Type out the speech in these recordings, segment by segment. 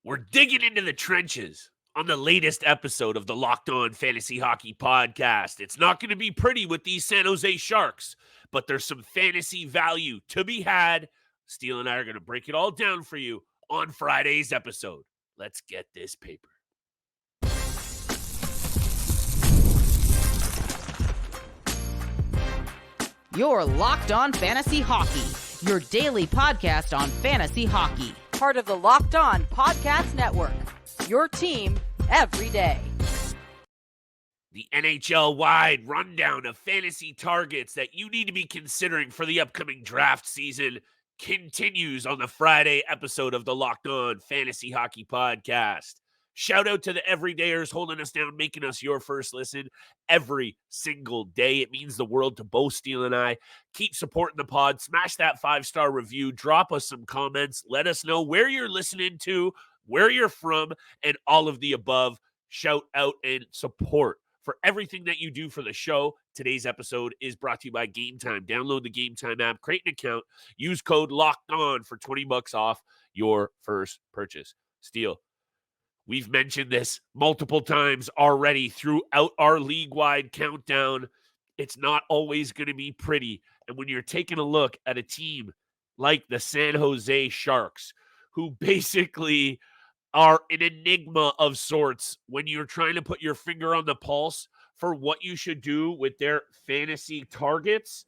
We're digging into the trenches on the latest episode of the Locked On Fantasy Hockey Podcast. It's not going to be pretty with these San Jose Sharks, but there's some fantasy value to be had. Steele and I are going to break it all down for you on Friday's episode. Let's get this paper. You're Locked On Fantasy Hockey, your daily podcast on fantasy hockey. Part of the Locked On Podcast Network, your team every day. The NHL-wide rundown of fantasy targets that you need to be considering for the upcoming draft season continues on the Friday episode of the Locked On Fantasy Hockey Podcast. Shout out to the everydayers holding us down, making us your first listen every single day. It means the world to both Steele and I. Keep supporting the pod. Smash that 5-star review. Drop us some comments. Let us know where you're listening to, where you're from, and all of the above. Shout out and support for everything that you do for the show. Today's episode is brought to you by Game Time. Download the Game Time app, create an account, use code LOCKEDON for $20 off your first purchase. Steele, we've mentioned this multiple times already throughout our league-wide countdown. It's not always going to be pretty. And when you're taking a look at a team like the San Jose Sharks, who basically are an enigma of sorts when you're trying to put your finger on the pulse for what you should do with their fantasy targets,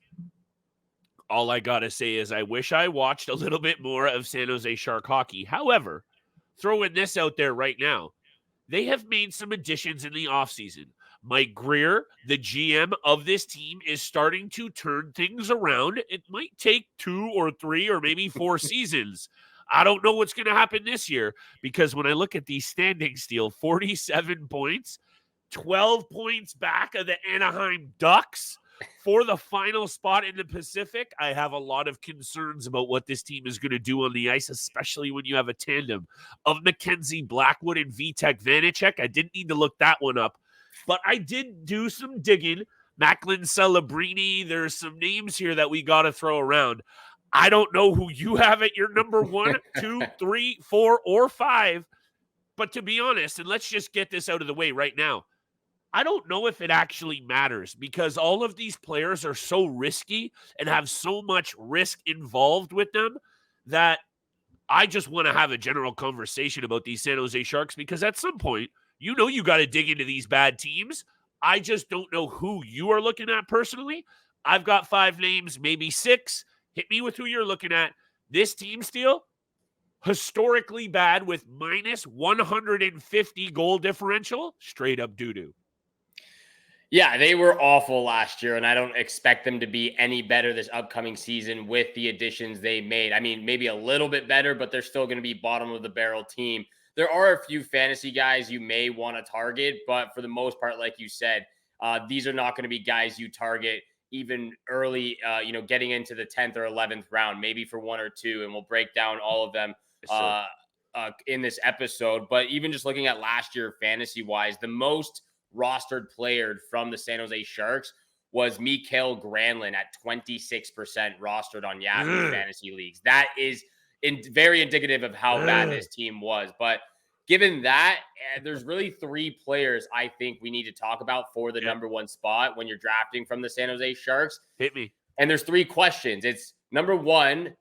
all I got to say is I wish I watched a little bit more of San Jose Shark hockey. However, throwing this out there right now, they have made some additions in the offseason. Mike Greer, the GM of this team, is starting to turn things around. It might take 2 or 3 or maybe 4 seasons. I don't know what's going to happen this year because when I look at these standings, Steele, 47 points, 12 points back of the Anaheim Ducks for the final spot in the Pacific. I have a lot of concerns about what this team is going to do on the ice, especially when you have a tandem of Mackenzie Blackwood and Vitek Vanacek. I didn't need to look that one up, but I did do some digging. Macklin Celebrini, there's some names here that we got to throw around. I don't know who you have at your number 1, 2, 3, 4, or 5, but to be honest, and let's just get this out of the way right now, I don't know if it actually matters because all of these players are so risky and have so much risk involved with them that I just want to have a general conversation about these San Jose Sharks because at some point, you got to dig into these bad teams. I just don't know who you are looking at personally. I've got 5 names, maybe 6. Hit me with who you're looking at. This team, Steele, historically bad with minus 150 goal differential. Straight up doo-doo. Yeah, they were awful last year, and I don't expect them to be any better this upcoming season with the additions they made. I mean, maybe a little bit better, but they're still going to be bottom of the barrel team. There are a few fantasy guys you may want to target, but for the most part, like you said, these are not going to be guys you target even early, getting into the 10th or 11th round, maybe for 1 or 2, and we'll break down all of them in this episode. But even just looking at last year fantasy-wise, the most rostered player from the San Jose Sharks was Mikael Granlund at 26% rostered on Yahoo fantasy leagues. That is very indicative of how bad this team was. But given that, there's really 3 players I think we need to talk about for the number 1 spot when you're drafting from the San Jose Sharks. Hit me. And there's 3 questions. It's number 1,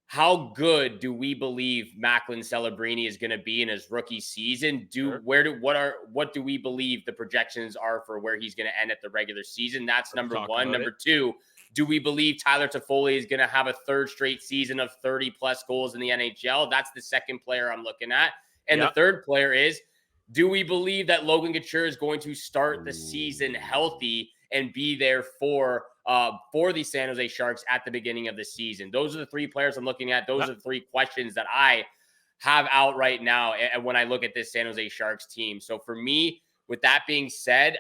how good do we believe Macklin Celebrini is going to be in his rookie season? What do we believe the projections are for where he's going to end at the regular season? That's number 1. Number 2, do we believe Tyler Toffoli is going to have a 3rd straight season of 30-plus goals in the NHL? That's the second player I'm looking at. And the third player is, do we believe that Logan Couture is going to start the season healthy and be there for the San Jose Sharks at the beginning of the season? Those are the 3 players I'm looking at. Those are the 3 questions that I have out right now when I look at this San Jose Sharks team. So for me, with that being said,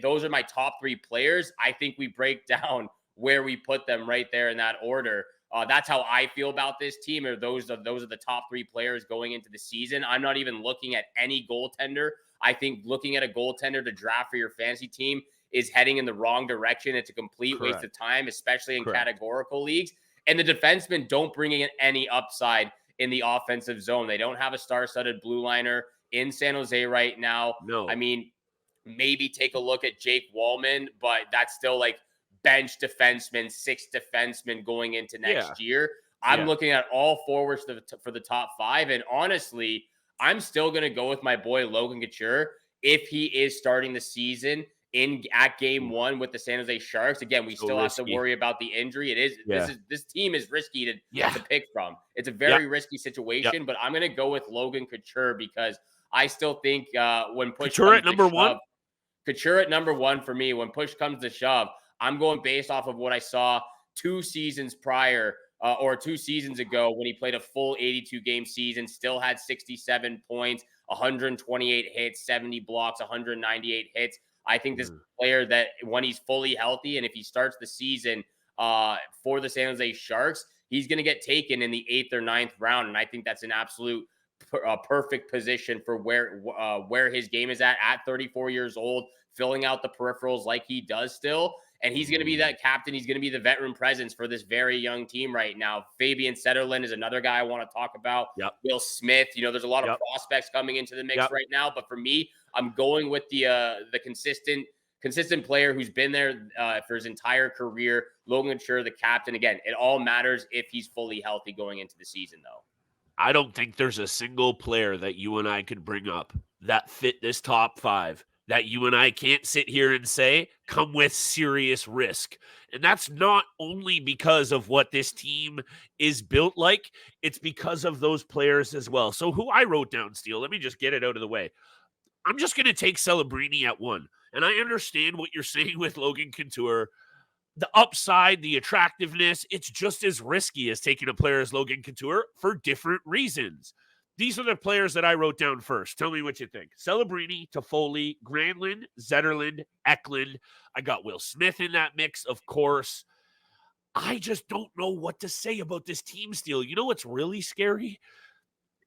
those are my top 3 players. I think we break down where we put them right there in that order. That's how I feel about this team. Those are the top 3 players going into the season. I'm not even looking at any goaltender. I think looking at a goaltender to draft for your fantasy team is heading in the wrong direction. It's a complete waste of time, especially in categorical leagues. And the defensemen don't bring in any upside in the offensive zone. They don't have a star-studded blue liner in San Jose right now. No. I mean, maybe take a look at Jake Wallman, but that's still like bench defenseman, 6 defenseman going into next year. I'm looking at all forwards for the top 5. And honestly, I'm still going to go with my boy Logan Couture if he is starting the season at game 1 with the San Jose Sharks. Again, we still have to worry about the injury. It is this team is risky to pick from. It's a very risky situation, but I'm going to go with Logan Couture because I still think when push Couture comes at number 1. Couture at number 1 for me. When push comes to shove, I'm going based off of what I saw 2 seasons prior or 2 seasons ago when he played a full 82-game season, still had 67 points, 128 hits, 70 blocks, 198 hits. I think this player that when he's fully healthy and if he starts the season for the San Jose Sharks, he's going to get taken in the 8th or 9th round. And I think that's an absolute perfect position for where his game is at 34 years old, filling out the peripherals like he does still. And he's going to be that captain. He's going to be the veteran presence for this very young team right now. Fabian Zetterlund is another guy I want to talk about. Will Smith, there's a lot of prospects coming into the mix right now. But for me, I'm going with the consistent player who's been there for his entire career, Logan Couture, the captain. Again, it all matters if he's fully healthy going into the season, though. I don't think there's a single player that you and I could bring up that fit this top 5 that you and I can't sit here and say come with serious risk. And that's not only because of what this team is built like, it's because of those players as well. So who I wrote down, Steele, let me just get it out of the way. I'm just going to take Celebrini at 1. And I understand what you're saying with Logan Couture. The upside, the attractiveness, it's just as risky as taking a player as Logan Couture for different reasons. These are the players that I wrote down first. Tell me what you think. Celebrini, Toffoli, Granlund, Zetterlund, Eklund. I got Will Smith in that mix, of course. I just don't know what to say about this team, Steele. You know what's really scary?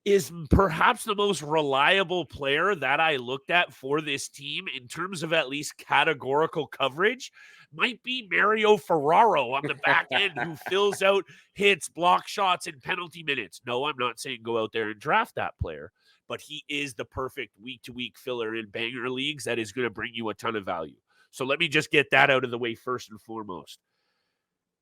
Is perhaps the most reliable player that I looked at for this team in terms of at least categorical coverage might be Mario Ferraro on the back end who fills out hits, block shots, and penalty minutes. No, I'm not saying go out there and draft that player, but he is the perfect week-to-week filler in banger leagues that is going to bring you a ton of value. So let me just get that out of the way first and foremost.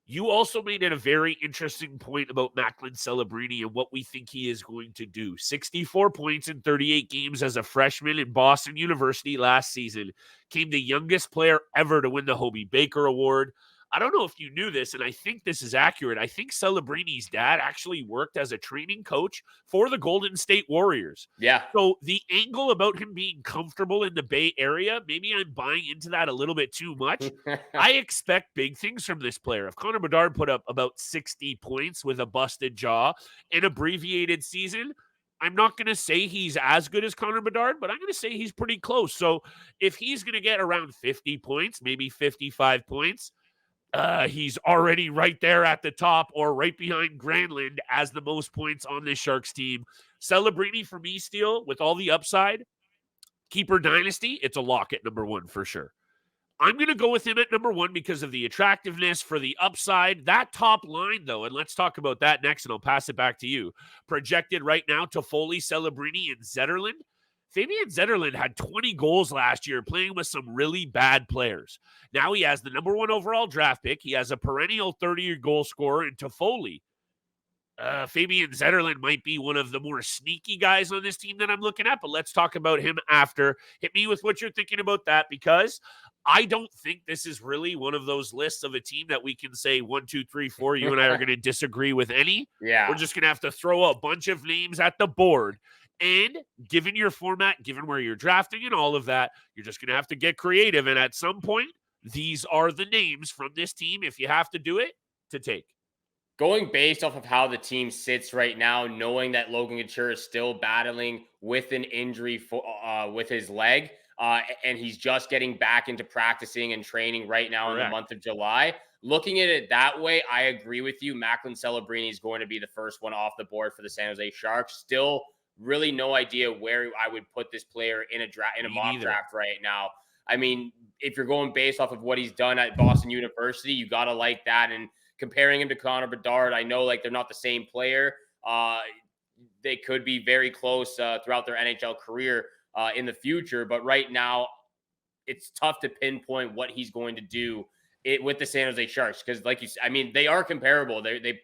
You also made it a very interesting point about Macklin Celebrini and what we think he is going to do. 64 points in 38 games as a freshman in Boston University last season. Came the youngest player ever to win the Hobey Baker Award. I don't know if you knew this, and I think this is accurate. I think Celebrini's dad actually worked as a training coach for the Golden State Warriors. Yeah. So the angle about him being comfortable in the Bay Area, maybe I'm buying into that a little bit too much. I expect big things from this player. If Connor Bedard put up about 60 points with a busted jaw, an abbreviated season, I'm not going to say he's as good as Connor Bedard, but I'm going to say he's pretty close. So if he's going to get around 50 points, maybe 55 points, he's already right there at the top or right behind Granlund as the most points on this Sharks team. Celebrini for me, Steele, with all the upside. Keeper Dynasty, it's a lock at number 1 for sure. I'm going to go with him at number 1 because of the attractiveness for the upside. That top line, though, and let's talk about that next, and I'll pass it back to you. Projected right now, Toffoli, Celebrini, and Zetterlund. Fabian Zetterlund had 20 goals last year playing with some really bad players. Now he has the number 1 overall draft pick. He has a perennial 30-year goal scorer in Toffoli. Fabian Zetterlund might be one of the more sneaky guys on this team that I'm looking at, but let's talk about him after. Hit me with what you're thinking about that, because I don't think this is really one of those lists of a team that we can say 1, 2, 3, 4. You and I are going to disagree with any. Yeah. We're just going to have to throw a bunch of names at the board. And given your format, given where you're drafting and all of that, you're just going to have to get creative. And at some point, these are the names from this team, if you have to do it, to take. Going based off of how the team sits right now, knowing that Logan Couture is still battling with an injury with his leg, and he's just getting back into practicing and training right now in the month of July. Looking at it that way, I agree with you. Macklin Celebrini is going to be the first one off the board for the San Jose Sharks. Still really no idea where I would put this player in a mock draft right now. I mean, if you're going based off of what he's done at Boston University, you got to like that. And comparing him to Connor Bedard, I know like they're not the same player. they could be very close throughout their NHL career in the future. But right now, it's tough to pinpoint what he's going to do with the San Jose Sharks because, like you said, I mean, they are comparable. They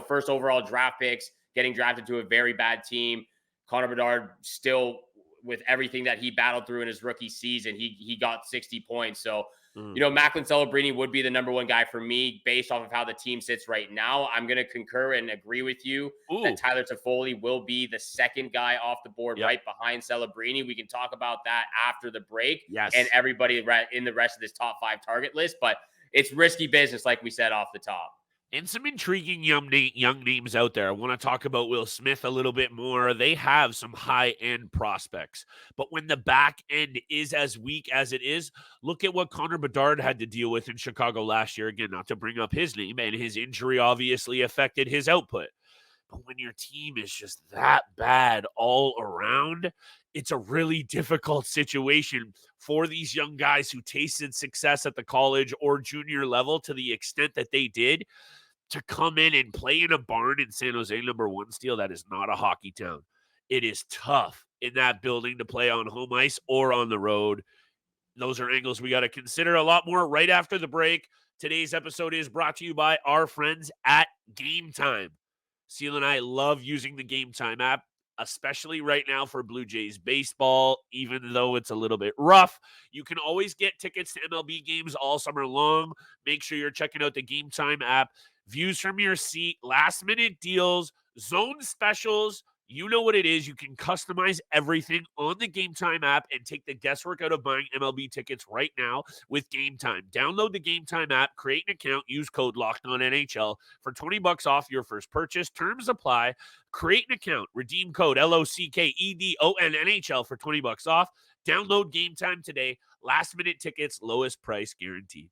first overall draft picks getting drafted to a very bad team. Connor Bedard still, with everything that he battled through in his rookie season, he got 60 points. So, Macklin Celebrini would be the number one guy for me based off of how the team sits right now. I'm going to concur and agree with you that Tyler Toffoli will be the second guy off the board right behind Celebrini. We can talk about that after the break and everybody in the rest of this top 5 target list, but it's risky business, like we said off the top. And some intriguing young names out there. I want to talk about Will Smith a little bit more. They have some high-end prospects. But when the back end is as weak as it is, look at what Connor Bedard had to deal with in Chicago last year. Again, not to bring up his name, and his injury obviously affected his output. But when your team is just that bad all around, it's a really difficult situation for these young guys who tasted success at the college or junior level to the extent that they did, to come in and play in a barn in San Jose, number one, Steel. That is not a hockey town. It is tough in that building to play on home ice or on the road. Those are angles we got to consider. A lot more right after the break. Today's episode is brought to you by our friends at Game Time. Seal and I love using the Game Time app, especially right now for Blue Jays baseball, even though it's a little bit rough. You can always get tickets to MLB games all summer long. Make sure you're checking out the Game Time app. Views from your seat, last-minute deals, zone specials. You know what it is. You can customize everything on the Game Time app and take the guesswork out of buying MLB tickets right now with Game Time. Download the Game Time app, create an account, use code LOCKEDONNHL for $20 off your first purchase. Terms apply. Create an account, redeem code LOCKEDONNHL for $20 off. Download Game Time today. Last-minute tickets, lowest price guaranteed.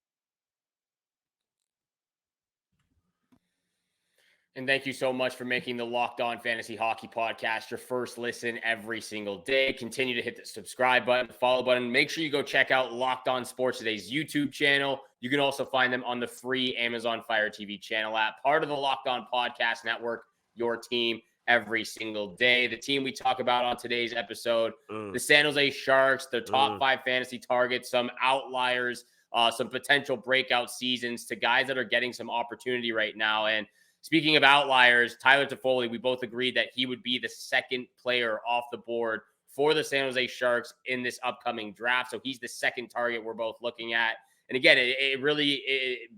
And thank you so much for making the Locked On Fantasy Hockey Podcast your first listen every single day. Continue to hit the subscribe button, the follow button. Make sure you go check out Locked On Sports Today's YouTube channel. You can also find them on the free Amazon Fire TV channel app, part of the Locked On Podcast Network, your team every single day. The team we talk about on today's episode, the San Jose Sharks, their top 5 fantasy targets, some outliers, some potential breakout seasons to guys that are getting some opportunity right now. And speaking of outliers, Tyler Toffoli, we both agreed that he would be the second player off the board for the San Jose Sharks in this upcoming draft. So he's the second target we're both looking at. And again, it really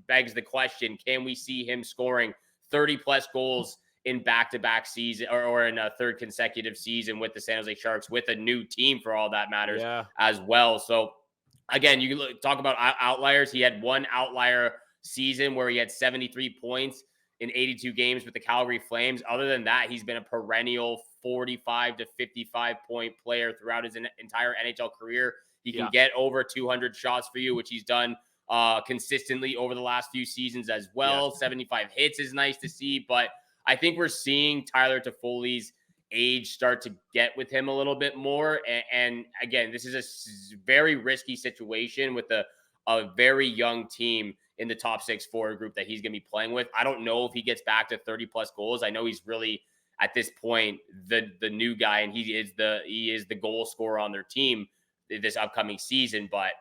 begs the question, can we see him scoring 30-plus goals in back-to-back season or in a third consecutive season with the San Jose Sharks, with a new team for all that matters as well? So again, you can talk about outliers. He had one outlier season where he had 73 points in 82 games with the Calgary Flames. Other than that, he's been a perennial 45 to 55 point player throughout his entire NHL career. He can get over 200 shots for you, which he's done consistently over the last few seasons as well. 75 hits is nice to see, but I think we're seeing Tyler Toffoli's age start to get with him a little bit more. And again, this is a very risky situation with a very young team in the top 6 forward group that he's going to be playing with. I don't know if he gets back to 30-plus goals. I know he's really, at this point, the new guy, and he is the goal scorer on their team this upcoming season. But,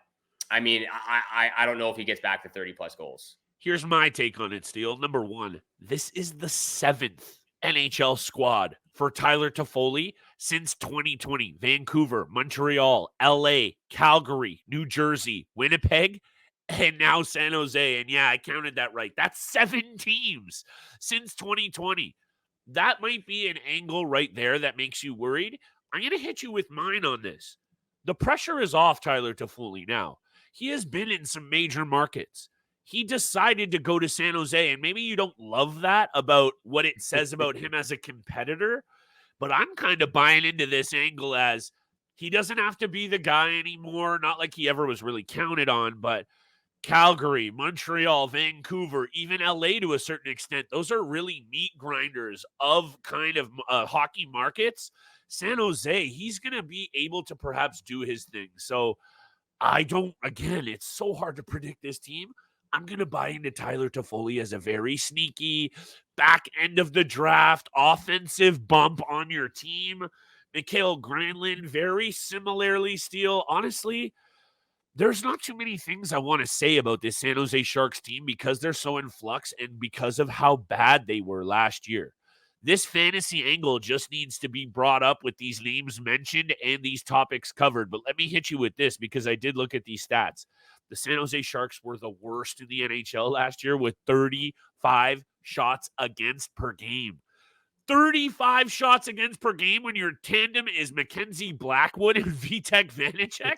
I mean, I don't know if he gets back to 30-plus goals. Here's my take on it, Steele. Number one, this is the 7th NHL squad for Tyler Toffoli since 2020. Vancouver, Montreal, LA, Calgary, New Jersey, Winnipeg, and now San Jose. And yeah, I counted that right. That's 7 teams since 2020. That might be an angle right there that makes you worried. I'm going to hit you with mine on this. The pressure is off Tyler Toffoli now. He has been in some major markets. He decided to go to San Jose, and maybe you don't love that about what it says about him as a competitor, but I'm kind of buying into this angle as he doesn't have to be the guy anymore. Not like he ever was really counted on, but Calgary, Montreal, Vancouver, even LA to a certain extent, those are really meat grinders of kind of hockey markets. San Jose, he's going to be able to perhaps do his thing. So again, it's so hard to predict this team. I'm going to buy into Tyler Toffoli as a very sneaky, back end of the draft offensive bump on your team. Mikael Granlund, very similarly, Steele. Honestly, there's not too many things I want to say about this San Jose Sharks team because they're so in flux and because of how bad they were last year. This fantasy angle just needs to be brought up with these names mentioned and these topics covered. But let me hit you with this because I did look at these stats. The San Jose Sharks were the worst in the NHL last year with 35 shots against per game. 35 shots against per game when your tandem is Mackenzie Blackwood and Vitek Vanacek.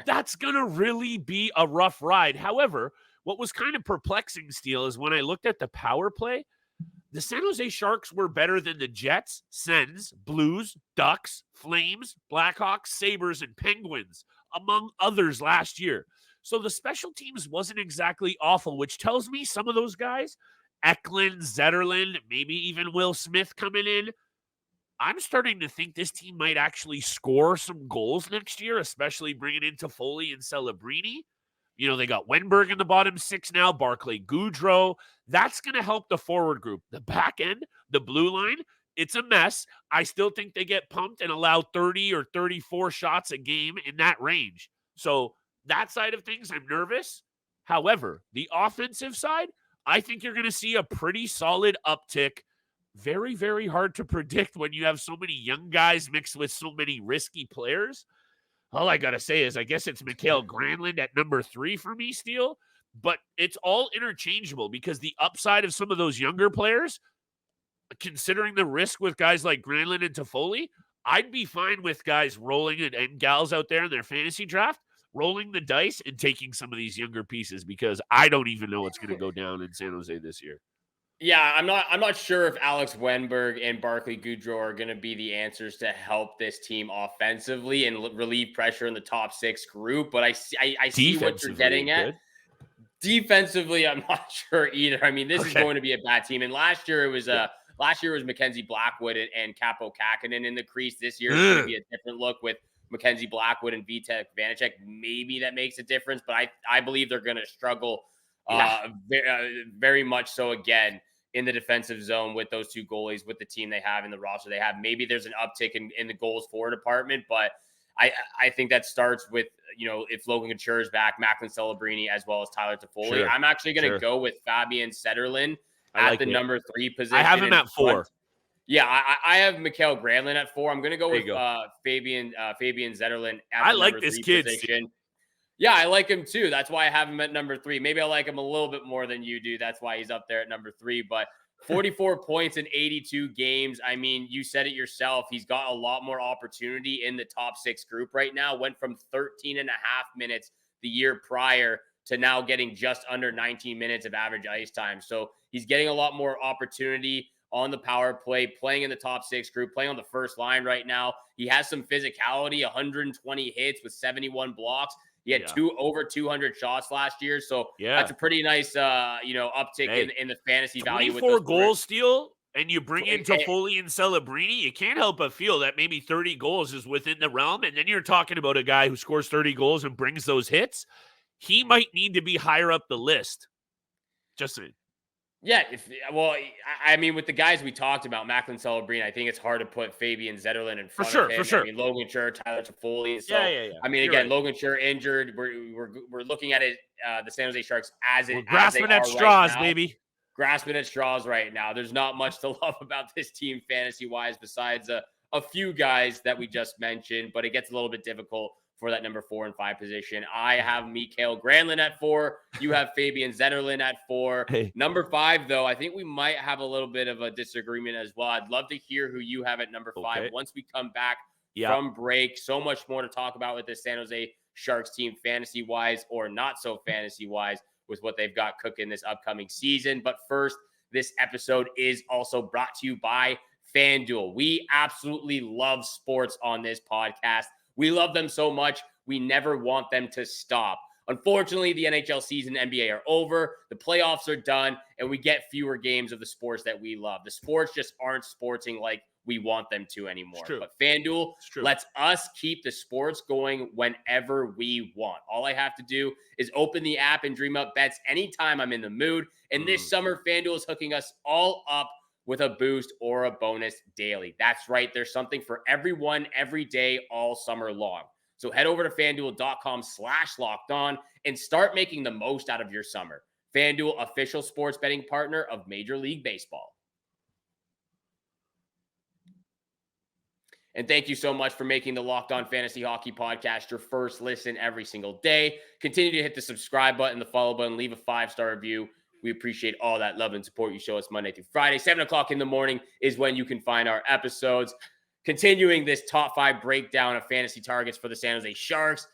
That's going to really be a rough ride. However, what was kind of perplexing, Steele, is when I looked at the power play, the San Jose Sharks were better than the Jets, Sens, Blues, Ducks, Flames, Blackhawks, Sabres, and Penguins, among others last year. So the special teams wasn't exactly awful, which tells me some of those guys, Eklund, Zetterlund, maybe even Will Smith coming in, I'm starting to think this team might actually score some goals next year, especially bringing in Toffoli and Celebrini. You know, they got Wenberg in the bottom six now, Barclay Goudreau. That's going to help the forward group. The back end, the blue line, it's a mess. I still think they get pumped and allow 30 or 34 shots a game in that range. So that side of things, I'm nervous. However, the offensive side, I think you're going to see a pretty solid uptick. Very, very hard to predict when you have so many young guys mixed with so many risky players. All I got to say is I guess it's Mikael Granlund at number 3 for me, Steele. But it's all interchangeable because the upside of some of those younger players, considering the risk with guys like Granlund and Toffoli, I'd be fine with guys rolling and gals out there in their fantasy draft, rolling the dice and taking some of these younger pieces because I don't even know what's going to go down in San Jose this year. Yeah, I'm not sure if Alex Wenberg and Barclay Goudreau are going to be the answers to help this team offensively and relieve pressure in the top 6 group, but I see what you're getting at. Good. Defensively, I'm not sure either. I mean, this is going to be a bad team. And last year it was Mackenzie Blackwood and Capo Kakkonen in the crease. This year it's going to be a different look with Mackenzie Blackwood and Vitek Vanacek. Maybe that makes a difference, but I believe they're going to struggle very much so again in the defensive zone with those two goalies, with the team they have in the roster they have. Maybe there's an uptick in the goals for department, but I think that starts with, you know, if Logan Couture is back, Macklin Celebrini, as well as Tyler Toffoli. Sure. I'm actually going to go with Fabian Zetterlund at the number 3 position. I have him at 4. Yeah, I have Mikael Granlund at 4. I'm going to go with Fabian Zetterlund at the number 3 position. Yeah, I like him too. That's why I have him at number 3. Maybe I like him a little bit more than you do. That's why he's up there at number 3. But 44 points in 82 games. I mean, you said it yourself. He's got a lot more opportunity in the top 6 group right now. Went from 13 and a half minutes the year prior to now getting just under 19 minutes of average ice time. So he's getting a lot more opportunity on the power play, playing in the top 6 group, playing on the first line right now. He has some physicality, 120 hits with 71 blocks. He had over 200 shots last year, so that's a pretty nice, uptick in the fantasy value. 24 goals, Steele, and you bring in Toffoli and Celebrini, you can't help but feel that maybe 30 goals is within the realm, and then you're talking about a guy who scores 30 goals and brings those hits. He might need to be higher up the list. Just saying. Yeah, I mean, with the guys we talked about, Macklin Celebrini, I think it's hard to put Fabian Zetterlund in front of him. For sure. I mean, Logan Couture, Tyler Toffoli. So, I mean, again, Logan Couture injured. We're looking at it, the San Jose Sharks we're grasping at straws, baby. Grasping at straws right now. There's not much to love about this team fantasy-wise besides a few guys that we just mentioned, but it gets a little bit difficult for that number 4 and 5 position. I have Mikael Granlund at 4. You have Fabian Zetterlund at 4. Hey. Number 5, though, I think we might have a little bit of a disagreement as well. I'd love to hear who you have at number 5 once we come back from break. So much more to talk about with this San Jose Sharks team, fantasy-wise or not so fantasy-wise, with what they've got cooking this upcoming season. But first, this episode is also brought to you by FanDuel. We absolutely love sports on this podcast. We love them so much, we never want them to stop. Unfortunately, the NHL season and NBA are over, the playoffs are done, and we get fewer games of the sports that we love. The sports just aren't sporting like we want them to anymore. True. But FanDuel True. lets us keep the sports going whenever we want. All I have to do is open the app and dream up bets anytime I'm in the mood. And this summer, FanDuel is hooking us all up with a boost or a bonus daily. That's right. There's something for everyone every day, all summer long. So head over to FanDuel.com/lockedon and start making the most out of your summer. FanDuel, official sports betting partner of Major League Baseball. And thank you so much for making the Locked On Fantasy Hockey Podcast your first listen every single day. Continue to hit the subscribe button, the follow button, leave a 5-star review. We appreciate all that love and support you show us Monday through Friday. 7 o'clock in the morning is when you can find our episodes. Continuing this top 5 breakdown of fantasy targets for the San Jose Sharks.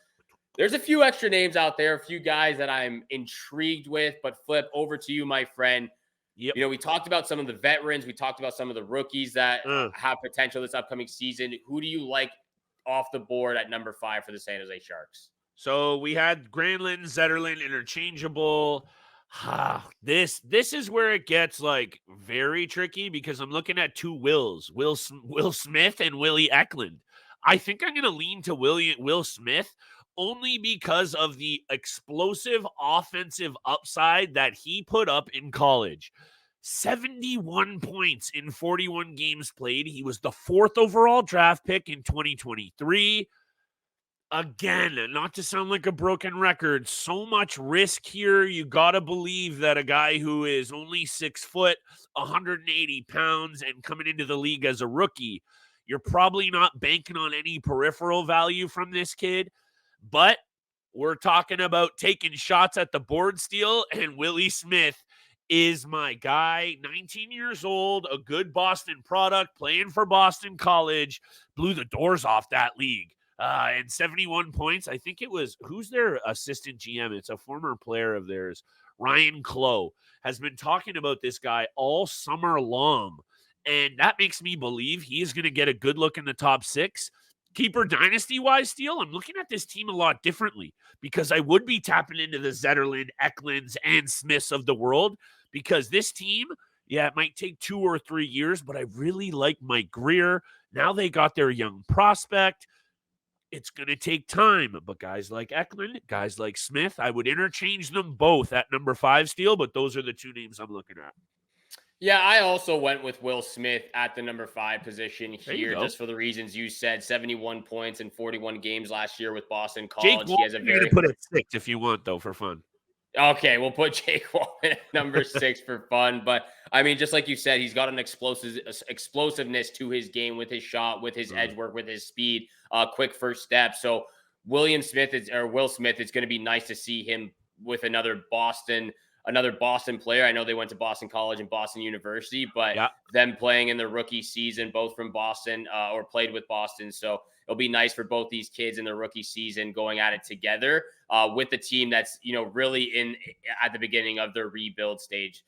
There's a few extra names out there, a few guys that I'm intrigued with, but Flip, over to you, my friend. Yep. You know, we talked about some of the veterans. We talked about some of the rookies that have potential this upcoming season. Who do you like off the board at number 5 for the San Jose Sharks? So we had Granlund, Zetterlund interchangeable. This is where it gets like very tricky because I'm looking at two Wills, Will Smith and Willie Eklund. I think I'm going to lean to Will Smith only because of the explosive offensive upside that he put up in college. 71 points in 41 games played. He was the 4th overall draft pick in 2023. Again, not to sound like a broken record, so much risk here. You got to believe that a guy who is only 6 foot, 180 pounds, and coming into the league as a rookie, you're probably not banking on any peripheral value from this kid. But we're talking about taking shots at the board steal, and Willie Smith is my guy. 19 years old, a good Boston product, playing for Boston College, blew the doors off that league. And 71 points. I think it was, who's their assistant GM? It's a former player of theirs. Ryan Clough has been talking about this guy all summer long. And that makes me believe he is going to get a good look in the top 6. Keeper dynasty-wise, Steele, I'm looking at this team a lot differently because I would be tapping into the Zetterlund, Eklunds, and Smiths of the world because this team, yeah, it might take 2 or 3 years, but I really like Mike Greer. Now they got their young prospect. It's going to take time, but guys like Eklund, guys like Smith, I would interchange them both at number 5, Steele, but those are the 2 names I'm looking at. Yeah, I also went with Will Smith at the number 5 position here, just for the reasons you said. 71 points in 41 games last year with Boston College. Jake, he has a very put it 6 if you want, though, for fun. Okay, we'll put Jake Walman at number 6 for fun. But, I mean, just like you said, he's got an explosiveness to his game with his shot, with his edge work, with his speed, quick first step. So Will Smith, it's going to be nice to see him with another Boston player. I know they went to Boston College and Boston University, but them playing in the rookie season, both from Boston or played with Boston. So it'll be nice for both these kids in the rookie season going at it together with the team that's, really at the beginning of their rebuild stage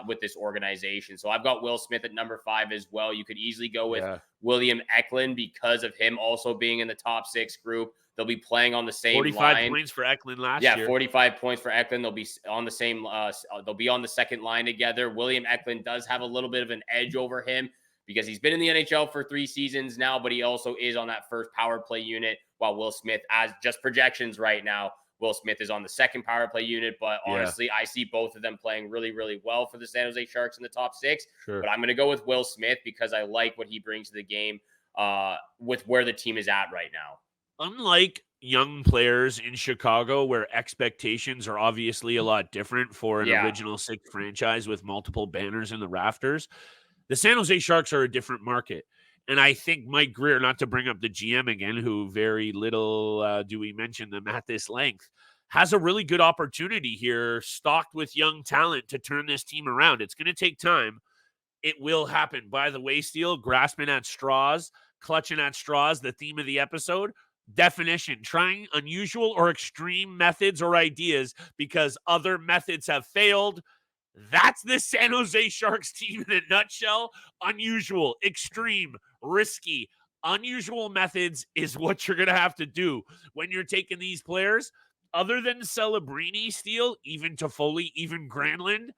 with this organization. So I've got Will Smith at number 5 as well. You could easily go with William Eklund because of him also being in the top 6 group. They'll be playing on the same 45 points for Eklund last year. 45 points for Eklund. They'll be on the same. They'll be on the second line together. William Eklund does have a little bit of an edge over him because he's been in the NHL for 3 seasons now, but he also is on that first power play unit. While Will Smith, as just projections right now, Will Smith is on the second power play unit. But honestly, I see both of them playing really, really well for the San Jose Sharks in the top 6. Sure. But I'm going to go with Will Smith because I like what he brings to the game with where the team is at right now. Unlike young players in Chicago, where expectations are obviously a lot different for an original 6 franchise with multiple banners in the rafters, the San Jose Sharks are a different market. And I think Mike Greer, not to bring up the GM again, who very little do we mention them at this length, has a really good opportunity here, stocked with young talent to turn this team around. It's going to take time. It will happen. By the way, Steele, grasping at straws, clutching at straws, the theme of the episode. Definition: trying unusual or extreme methods or ideas because other methods have failed. That's the San Jose Sharks team in a nutshell. Unusual, extreme, risky. Unusual methods is what you're going to have to do when you're taking these players. Other than Celebrini, Steele, even Toffoli, even Granlund,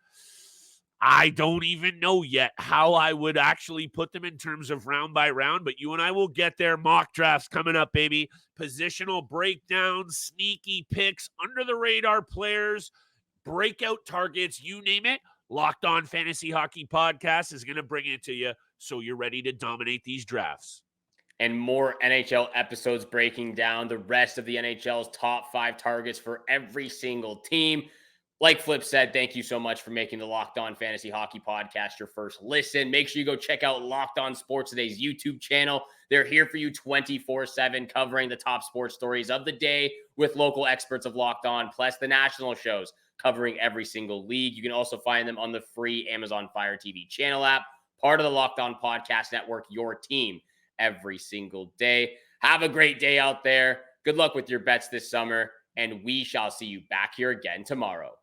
I don't even know yet how I would actually put them in terms of round by round, but you and I will get there. Mock drafts coming up, baby. Positional breakdowns, sneaky picks, under the radar players, breakout targets, you name it. Locked On Fantasy Hockey Podcast is going to bring it to you so you're ready to dominate these drafts. And more NHL episodes breaking down the rest of the NHL's top 5 targets for every single team. Like Flip said, thank you so much for making the Locked On Fantasy Hockey Podcast your first listen. Make sure you go check out Locked On Sports Today's YouTube channel. They're here for you 24/7, covering the top sports stories of the day with local experts of Locked On, plus the national shows covering every single league. You can also find them on the free Amazon Fire TV channel app, part of the Locked On Podcast Network, your team every single day. Have a great day out there. Good luck with your bets this summer, and we shall see you back here again tomorrow.